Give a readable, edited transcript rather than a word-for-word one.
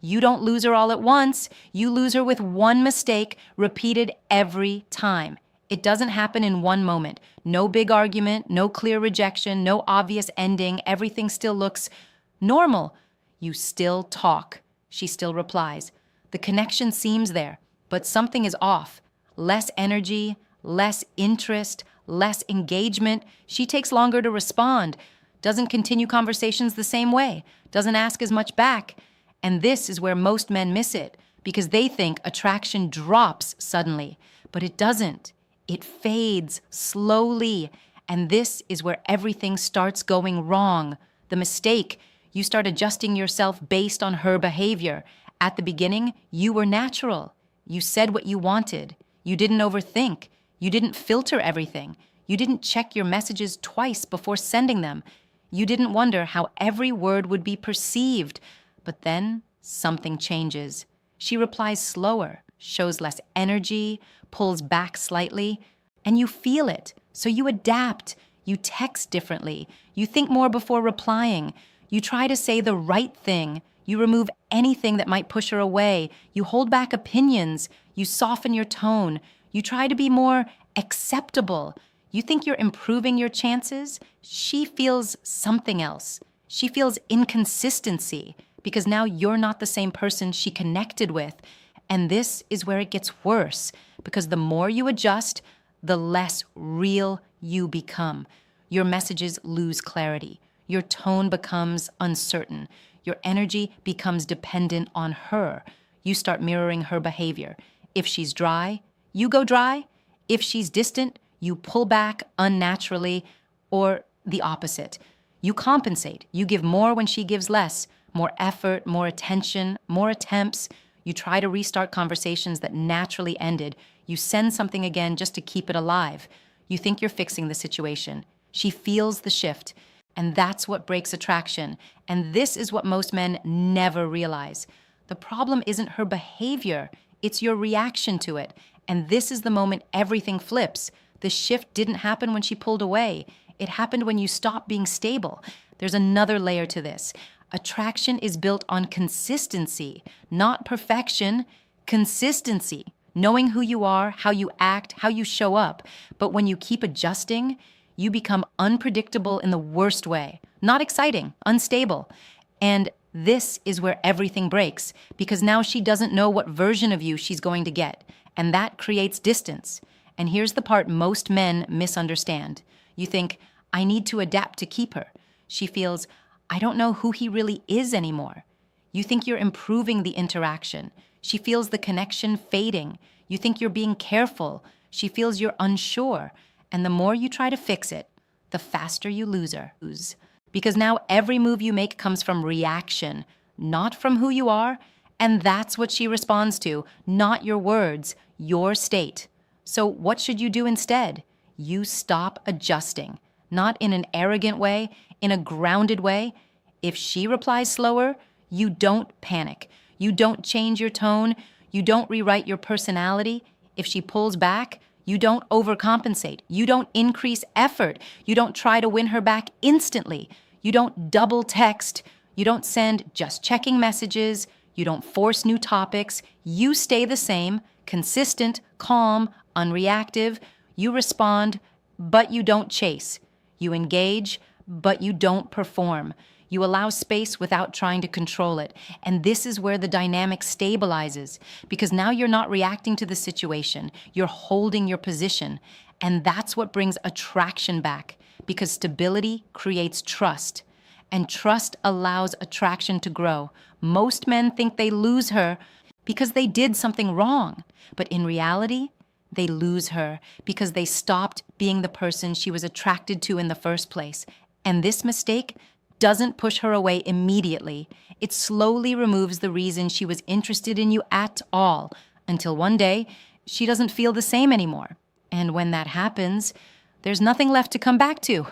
You don't lose her all at once. You lose her with one mistake repeated every time. It doesn't happen in one moment. No big argument, no clear rejection, no obvious ending. Everything still looks normal. You still talk. She still replies. The connection seems there, but something is off. Less energy, less interest, less engagement. She takes longer to respond, doesn't continue conversations the same way, doesn't ask as much back. And this is where most men miss it, because they think attraction drops suddenly, but it doesn't. It fades slowly, and this is where everything starts going wrong. The mistake, you start adjusting yourself based on her behavior. At the beginning, you were natural. You said what you wanted. You didn't overthink. You didn't filter everything. You didn't check your messages twice before sending them. You didn't wonder how every word would be perceived. But then something changes. She replies slower, shows less energy, pulls back slightly, and you feel it. So you adapt. You text differently. You think more before replying. You try to say the right thing. You remove anything that might push her away. You hold back opinions. You soften your tone. You try to be more acceptable. You think you're improving your chances. She feels something else. She feels inconsistency because now you're not the same person she connected with. And this is where it gets worse, because the more you adjust, the less real you become. Your messages lose clarity. Your tone becomes uncertain. Your energy becomes dependent on her. You start mirroring her behavior. If she's dry, you go dry. If she's distant, you pull back unnaturally, or the opposite. You compensate. You give more when she gives less. More effort, more attention, more attempts. You try to restart conversations that naturally ended. You send something again just to keep it alive. You think you're fixing the situation. She feels the shift. And that's what breaks attraction. And this is what most men never realize. The problem isn't her behavior. It's your reaction to it. And this is the moment everything flips. The shift didn't happen when she pulled away. It happened when you stopped being stable. There's another layer to this. Attraction is built on consistency, not perfection. Consistency, knowing who you are, how you act, how you show up. But when you keep adjusting, you become unpredictable in the worst way. Not exciting, unstable. And this is where everything breaks, because now she doesn't know what version of you she's going to get. And that creates distance. And here's the part most men misunderstand. You think, I need to adapt to keep her. She feels, I don't know who he really is anymore. You think you're improving the interaction. She feels the connection fading. You think you're being careful. She feels you're unsure. And the more you try to fix it, the faster you lose her. Because now every move you make comes from reaction, not from who you are. And that's what she responds to, not your words, your state. So what should you do instead? You stop adjusting, not in an arrogant way, in a grounded way. If she replies slower, you don't panic. You don't change your tone. You don't rewrite your personality. If she pulls back, you don't overcompensate. You don't increase effort. You don't try to win her back instantly. You don't double text. You don't send just checking messages. You don't force new topics. You stay the same, consistent, calm, unreactive. You respond, but you don't chase. You engage, but you don't perform. You allow space without trying to control it. And this is where the dynamic stabilizes, because now you're not reacting to the situation. You're holding your position. And that's what brings attraction back, because stability creates trust. And trust allows attraction to grow. Most men think they lose her because they did something wrong. But in reality, they lose her because they stopped being the person she was attracted to in the first place. And this mistake doesn't push her away immediately. It slowly removes the reason she was interested in you at all, until one day she doesn't feel the same anymore. And when that happens, there's nothing left to come back to.